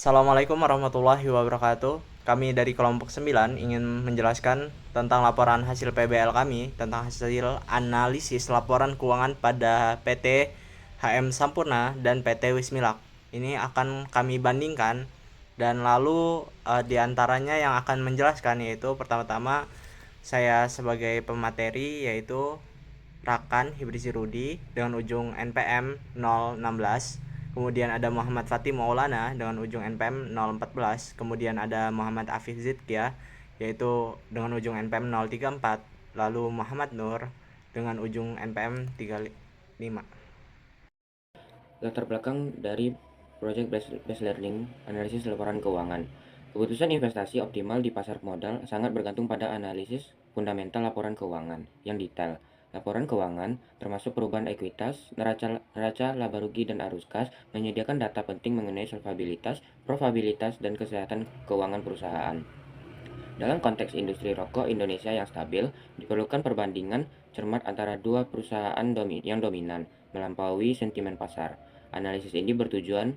Assalamualaikum warahmatullahi wabarakatuh. Kami dari kelompok 9 ingin menjelaskan tentang laporan hasil PBL kami tentang hasil analisis laporan keuangan pada PT HM Sampurna dan PT Wismilak. Ini akan kami bandingkan dan lalu di antaranya yang akan menjelaskan yaitu pertama-tama saya sebagai pemateri yaitu Rakan Hibrisi Rudi dengan ujung NPM 016. Kemudian ada Muhammad Fatih Maulana dengan ujung NPM 014. Kemudian ada Muhammad Afif Zidkia yaitu dengan ujung NPM 034. Lalu Muhammad Nur dengan ujung NPM 35. Latar belakang dari Project Based Learning Analisis Laporan Keuangan. Keputusan investasi optimal di pasar modal sangat bergantung pada analisis fundamental laporan keuangan yang detail. Laporan keuangan, termasuk perubahan ekuitas, neraca, laba rugi, dan arus kas, menyediakan data penting mengenai solvabilitas, profitabilitas, dan kesehatan keuangan perusahaan. Dalam konteks industri rokok Indonesia yang stabil, diperlukan perbandingan cermat antara dua perusahaan yang dominan, melampaui sentimen pasar. Analisis ini bertujuan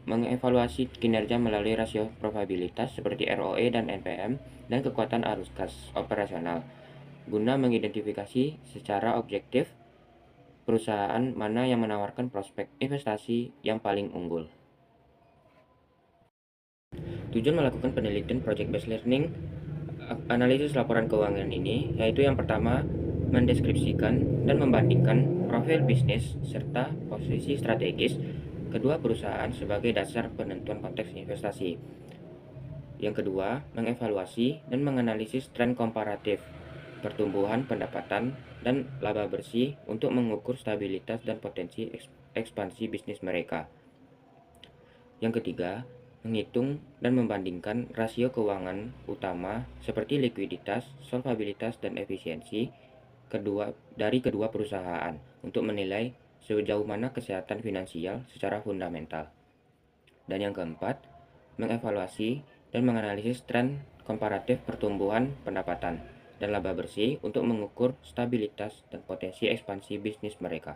mengevaluasi kinerja melalui rasio probabilitas seperti ROE dan NPM dan kekuatan arus kas operasional, guna mengidentifikasi secara objektif perusahaan mana yang menawarkan prospek investasi yang paling unggul. Tujuan melakukan penelitian project based learning analisis laporan keuangan ini yaitu yang pertama, mendeskripsikan dan membandingkan profil bisnis serta posisi strategis kedua perusahaan sebagai dasar penentuan konteks investasi. Yang kedua, mengevaluasi dan menganalisis tren komparatif pertumbuhan pendapatan dan laba bersih untuk mengukur stabilitas dan potensi ekspansi bisnis mereka. Yang ketiga, menghitung dan membandingkan rasio keuangan utama seperti likuiditas, solvabilitas, dan efisiensi dari kedua perusahaan untuk menilai sejauh mana kesehatan finansial secara fundamental. Dan yang keempat, mengevaluasi dan menganalisis tren komparatif pertumbuhan pendapatan dan laba bersih untuk mengukur stabilitas dan potensi ekspansi bisnis mereka.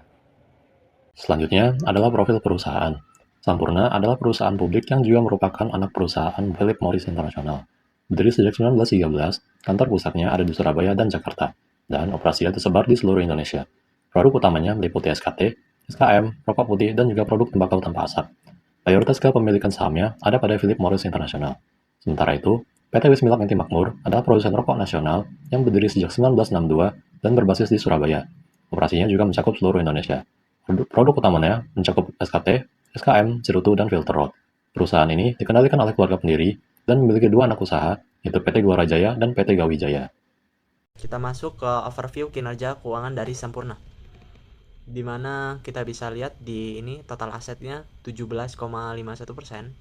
Selanjutnya adalah profil perusahaan. Sampurna adalah perusahaan publik yang juga merupakan anak perusahaan Philip Morris International. Berdiri sejak 1913, kantor pusatnya ada di Surabaya dan Jakarta, dan operasinya tersebar di seluruh Indonesia. Produk utamanya meliputi SKT, SKM, rokok putih, dan juga produk tembakau tanpa asap. Mayoritas kepemilikan sahamnya ada pada Philip Morris International. Sementara itu, PT Wismilak Inti Makmur adalah produsen rokok nasional yang berdiri sejak 1962 dan berbasis di Surabaya. Operasinya juga mencakup seluruh Indonesia. Produk utamanya mencakup SKT, SKM, Cerutu, dan Filter Rod. Perusahaan ini dikendalikan oleh keluarga pendiri dan memiliki dua anak usaha, yaitu PT Guarajaya dan PT Gawijaya. Kita masuk ke overview kinerja keuangan dari Sampurna. Di mana kita bisa lihat di ini total asetnya 17,51%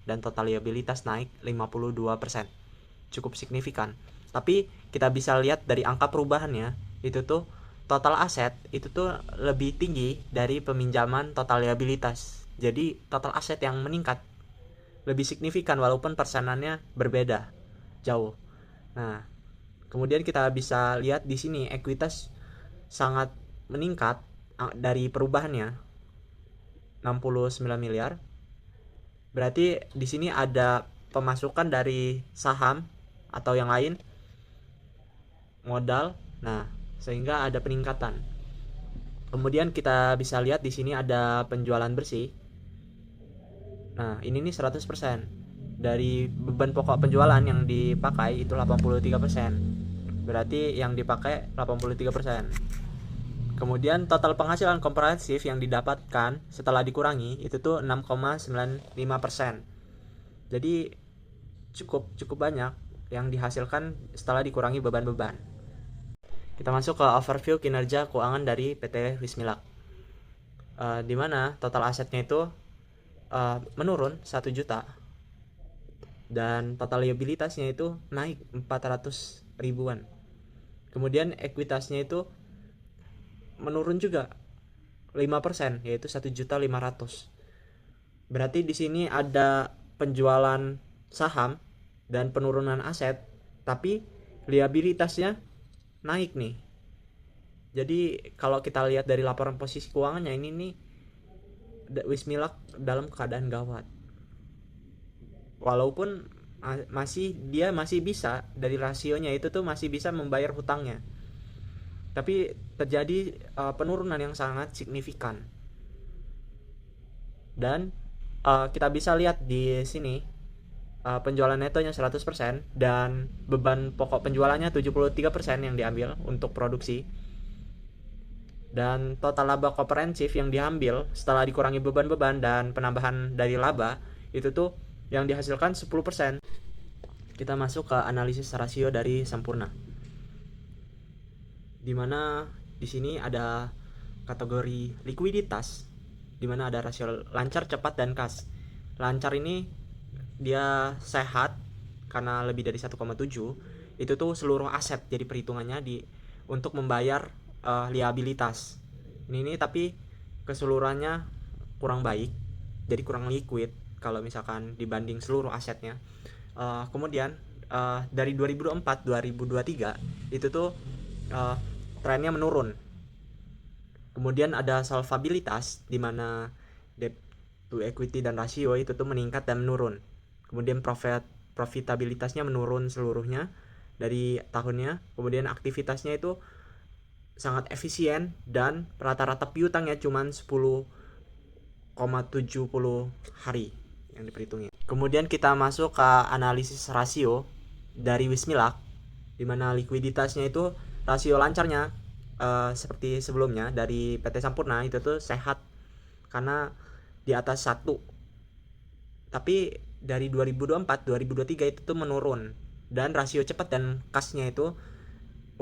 dan total liabilitas naik 52%. Cukup signifikan. Tapi kita bisa lihat dari angka perubahannya itu tuh total aset itu tuh lebih tinggi dari peminjaman total liabilitas. Jadi total aset yang meningkat lebih signifikan walaupun persenannya berbeda jauh. Nah, kemudian kita bisa lihat di sini ekuitas sangat meningkat dari perubahannya 69 miliar. Berarti di sini ada pemasukan dari saham atau yang lain modal. Nah, sehingga ada peningkatan. Kemudian kita bisa lihat di sini ada penjualan bersih. Nah, ini nih 100%. Dari beban pokok penjualan yang dipakai itu 83%. Berarti yang dipakai 83%. Kemudian total penghasilan komprehensif yang didapatkan setelah dikurangi itu tuh 6,95%. Jadi cukup banyak yang dihasilkan setelah dikurangi beban-beban. Kita masuk ke overview kinerja keuangan dari PT Wismilak. Di mana total asetnya itu menurun 1 juta dan total liabilitasnya itu naik 400 ribuan. Kemudian ekuitasnya itu menurun juga 5% yaitu 1.500.000. Berarti di sini ada penjualan saham dan penurunan aset, tapi liabilitasnya naik nih. Jadi kalau kita lihat dari laporan posisi keuangannya ini nih Wismilak dalam keadaan gawat. walaupun dia masih bisa dari rasionya itu tuh masih bisa membayar hutangnya, tapi terjadi penurunan yang sangat signifikan. Dan kita bisa lihat di sini penjualan netonya 100% dan beban pokok penjualannya 73% yang diambil untuk produksi, dan total laba komprehensif yang diambil setelah dikurangi beban-beban dan penambahan dari laba itu tuh yang dihasilkan 10%. Kita masuk ke analisis rasio dari Sampurna, dimana di sini ada kategori likuiditas, dimana ada rasio lancar, cepat, dan kas. Lancar ini dia sehat karena lebih dari 1,7. Itu tuh seluruh aset jadi perhitungannya untuk membayar liabilitas ini tapi keseluruhannya kurang baik, jadi kurang liquid kalau misalkan dibanding seluruh asetnya. Kemudian dari 2024 2023 itu tuh trennya menurun. Kemudian ada solvabilitas, di mana debt to equity dan rasio itu tuh meningkat dan menurun. Kemudian profitabilitasnya menurun seluruhnya dari tahunnya. Kemudian aktivitasnya itu sangat efisien dan rata-rata piutangnya cuma 10,70 hari yang diperhitungin. Kemudian kita masuk ke analisis rasio dari Wismilak, di mana likuiditasnya itu rasio lancarnya seperti sebelumnya dari PT Sampurna itu tuh sehat karena di atas 1. Tapi dari 2024 2023 itu tuh menurun, dan rasio cepat dan kasnya itu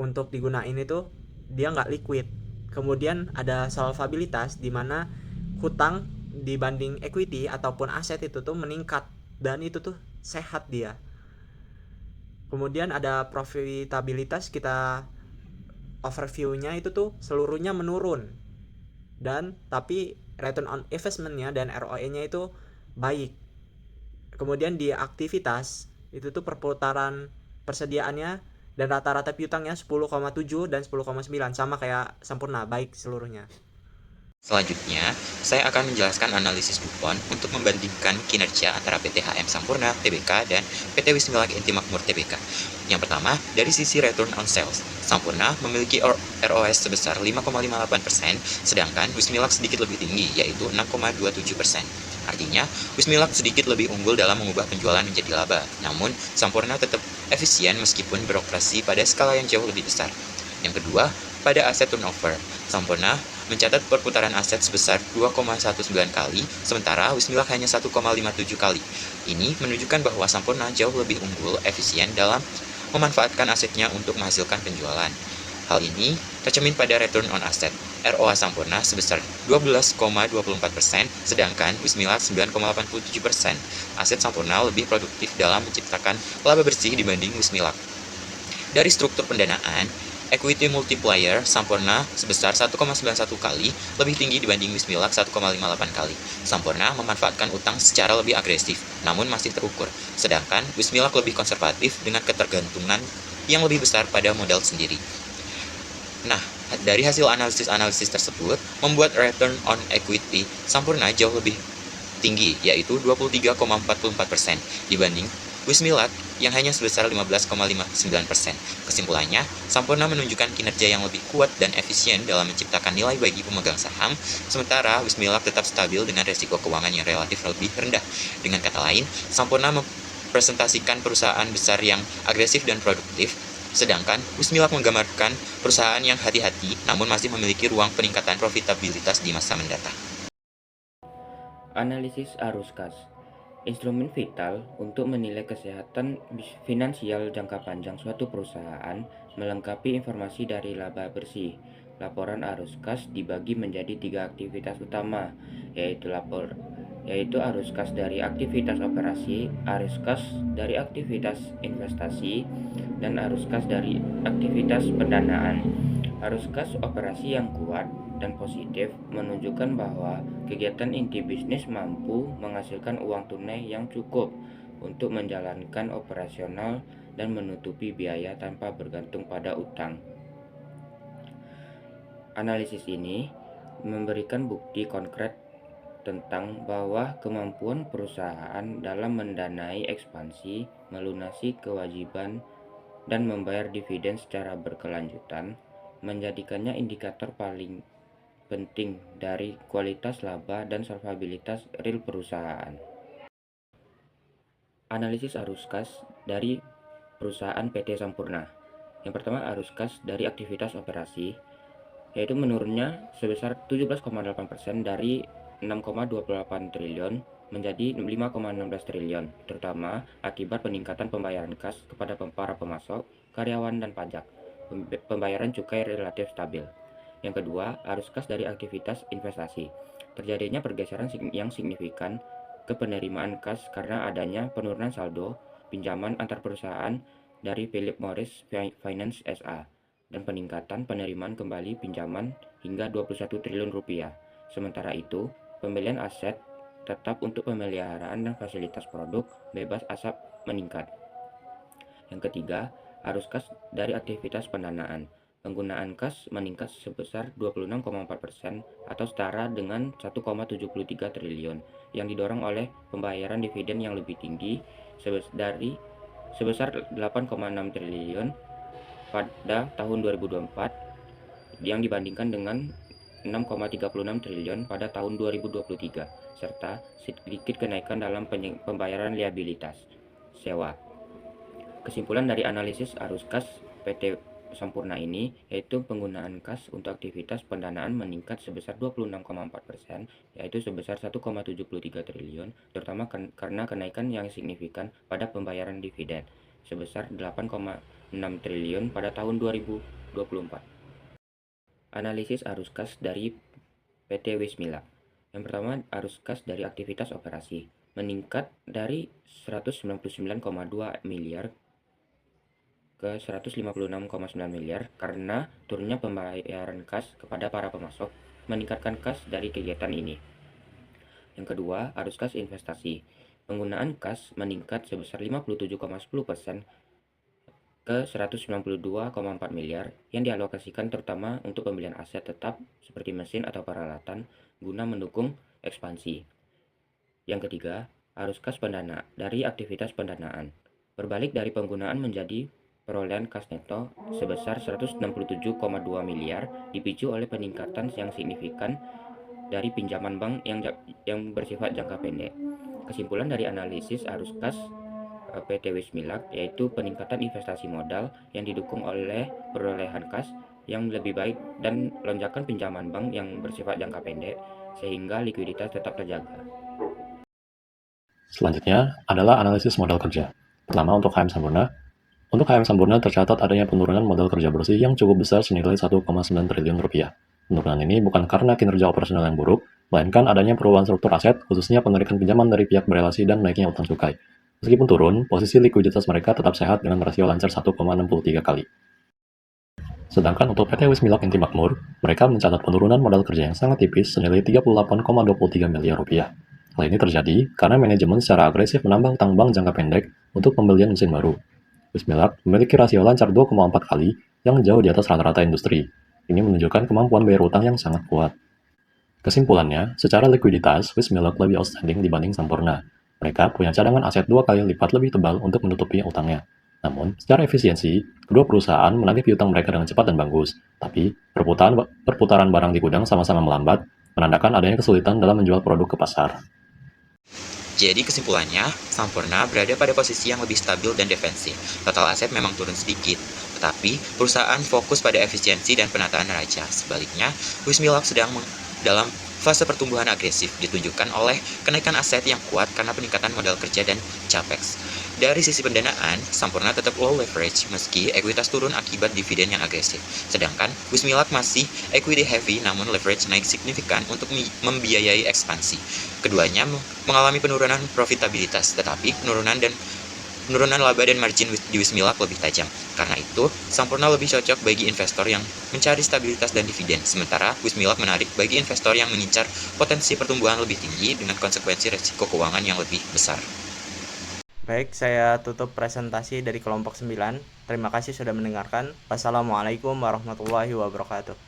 untuk digunain itu dia nggak liquid. Kemudian ada solvabilitas, di mana hutang dibanding equity ataupun aset itu tuh meningkat, dan itu tuh sehat dia. Kemudian ada profitabilitas, kita overview-nya itu tuh seluruhnya menurun, dan tapi return on investment-nya dan ROE-nya itu baik. Kemudian di aktivitas itu tuh perputaran persediaannya dan rata-rata piutangnya 10,7 dan 10,9, sama kayak Sampurna, baik seluruhnya. Selanjutnya, saya akan menjelaskan analisis DuPont untuk membandingkan kinerja antara PT HM Sampurna Tbk dan PT Wismilak Inti Makmur Tbk. Yang pertama, dari sisi return on sales, Sampurna memiliki ROS sebesar 5,58%, sedangkan Wismilak sedikit lebih tinggi, yaitu 6,27%. Artinya, Wismilak sedikit lebih unggul dalam mengubah penjualan menjadi laba, namun Sampurna tetap efisien meskipun beroperasi pada skala yang jauh lebih besar. Yang kedua, pada aset turnover, Sampurna mencatat perputaran aset sebesar 2,19 kali, sementara Wismilak hanya 1,57 kali. Ini menunjukkan bahwa Sampurna jauh lebih unggul efisien dalam memanfaatkan asetnya untuk menghasilkan penjualan. Hal ini tercermin pada return on asset. ROA Sampurna sebesar 12,24%, sedangkan Wismilak 9,87%. Aset Sampurna lebih produktif dalam menciptakan laba bersih dibanding Wismilak. Dari struktur pendanaan, equity multiplier Sampurna sebesar 1,91 kali, lebih tinggi dibanding Wismilak 1,58 kali. Sampurna memanfaatkan utang secara lebih agresif, namun masih terukur, sedangkan Wismilak lebih konservatif dengan ketergantungan yang lebih besar pada modal sendiri. Nah, dari hasil analisis tersebut, membuat return on equity Sampurna jauh lebih tinggi, yaitu 23,44% dibanding Wismilak yang hanya sebesar 15,59%. Kesimpulannya, Sampurna menunjukkan kinerja yang lebih kuat dan efisien dalam menciptakan nilai bagi pemegang saham, sementara Wismilak tetap stabil dengan resiko keuangan yang relatif lebih rendah. Dengan kata lain, Sampurna mempresentasikan perusahaan besar yang agresif dan produktif, sedangkan Wismilak menggambarkan perusahaan yang hati-hati namun masih memiliki ruang peningkatan profitabilitas di masa mendatang. Analisis arus kas, instrumen vital untuk menilai kesehatan finansial jangka panjang suatu perusahaan, melengkapi informasi dari laba bersih. Laporan arus kas dibagi menjadi 3 aktivitas utama, yaitu arus kas dari aktivitas operasi, arus kas dari aktivitas investasi, dan arus kas dari aktivitas pendanaan. Arus kas operasi yang kuat dan positif menunjukkan bahwa kegiatan inti bisnis mampu menghasilkan uang tunai yang cukup untuk menjalankan operasional dan menutupi biaya tanpa bergantung pada utang. Analisis ini memberikan bukti konkret tentang bahwa kemampuan perusahaan dalam mendanai ekspansi, melunasi kewajiban, dan membayar dividen secara berkelanjutan menjadikannya indikator paling penting dari kualitas laba dan solvabilitas real perusahaan. Analisis arus kas dari perusahaan PT Sampurna. Yang pertama, arus kas dari aktivitas operasi, yaitu menurunnya sebesar 17,8% dari 6,28 triliun menjadi 5,16 triliun, terutama akibat peningkatan pembayaran kas kepada para pemasok, karyawan, dan pajak. Pembayaran cukai relatif stabil. Yang kedua, arus kas dari aktivitas investasi. Terjadinya pergeseran yang signifikan ke penerimaan kas karena adanya penurunan saldo pinjaman antar perusahaan dari Philip Morris Finance SA dan peningkatan penerimaan kembali pinjaman hingga 21 triliun rupiah. Sementara itu, pembelian aset tetap untuk pemeliharaan dan fasilitas produk bebas asap meningkat. Yang ketiga, arus kas dari aktivitas pendanaan. Penggunaan kas meningkat sebesar 26,4% atau setara dengan 1,73 triliun yang didorong oleh pembayaran dividen yang lebih tinggi sebesar 8,6 triliun pada tahun 2024 yang dibandingkan dengan 6,36 triliun pada tahun 2023 serta sedikit kenaikan dalam pembayaran liabilitas sewa. Kesimpulan dari analisis arus kas PT Sampurna ini yaitu penggunaan kas untuk aktivitas pendanaan meningkat sebesar 26,4%, yaitu sebesar 1,73 triliun, terutama karena kenaikan yang signifikan pada pembayaran dividen sebesar 8,6 triliun pada tahun 2024. Analisis arus kas dari PT Wismilak. Yang pertama, arus kas dari aktivitas operasi meningkat dari 199,2 miliar ke 156,9 miliar karena turunnya pembayaran kas kepada para pemasok meningkatkan kas dari kegiatan ini. Yang kedua, arus kas investasi. Penggunaan kas meningkat sebesar 57,10% ke 192,4 miliar yang dialokasikan terutama untuk pembelian aset tetap seperti mesin atau peralatan guna mendukung ekspansi. Yang ketiga, arus kas pendana dari aktivitas pendanaan. Berbalik dari penggunaan menjadi perolehan kas neto sebesar 167,2 miliar dipicu oleh peningkatan yang signifikan dari pinjaman bank yang bersifat jangka pendek. Kesimpulan dari analisis arus kas PT Wismilak yaitu peningkatan investasi modal yang didukung oleh perolehan kas yang lebih baik dan lonjakan pinjaman bank yang bersifat jangka pendek sehingga likuiditas tetap terjaga. Selanjutnya adalah analisis modal kerja. Pertama, untuk HM Sampurna. Untuk HM Sampurna tercatat adanya penurunan modal kerja bersih yang cukup besar senilai 1,9 triliun rupiah. Penurunan ini bukan karena kinerja operasional yang buruk, melainkan adanya perubahan struktur aset, khususnya penarikan pinjaman dari pihak berelasi dan naiknya utang cukai. Meskipun turun, posisi likuiditas mereka tetap sehat dengan rasio lancar 1,63 kali. Sedangkan untuk PT Wismilak Inti Makmur, mereka mencatat penurunan modal kerja yang sangat tipis senilai 38,23 miliar rupiah. Hal ini terjadi karena manajemen secara agresif menambah utang bank jangka pendek untuk pembelian mesin baru. Wismilak memiliki rasio lancar 2,4 kali yang jauh di atas rata-rata industri. Ini menunjukkan kemampuan bayar utang yang sangat kuat. Kesimpulannya, secara likuiditas, Wismilak lebih outstanding dibanding Sampurna. Mereka punya cadangan aset 2 kali lipat lebih tebal untuk menutupi utangnya. Namun, secara efisiensi, kedua perusahaan menagih piutang mereka dengan cepat dan bagus. Tapi, perputaran barang di gudang sama-sama melambat, menandakan adanya kesulitan dalam menjual produk ke pasar. Jadi kesimpulannya, Sampurna berada pada posisi yang lebih stabil dan defensif. Total aset memang turun sedikit, tetapi perusahaan fokus pada efisiensi dan penataan neraca. Sebaliknya, Wismilak sedang dalam fase pertumbuhan agresif ditunjukkan oleh kenaikan aset yang kuat karena peningkatan modal kerja dan capex. Dari sisi pendanaan, Sampurna tetap low leverage meski ekuitas turun akibat dividen yang agresif. Sedangkan Wismilak masih equity heavy namun leverage naik signifikan untuk membiayai ekspansi. Keduanya mengalami penurunan profitabilitas, tetapi penurunan laba dan margin di Wismilak lebih tajam. Karena itu, Sampurna lebih cocok bagi investor yang mencari stabilitas dan dividen, sementara Wismilak menarik bagi investor yang mengincar potensi pertumbuhan lebih tinggi dengan konsekuensi risiko keuangan yang lebih besar. Baik, saya tutup presentasi dari kelompok 9. Terima kasih sudah mendengarkan. Wassalamualaikum warahmatullahi wabarakatuh.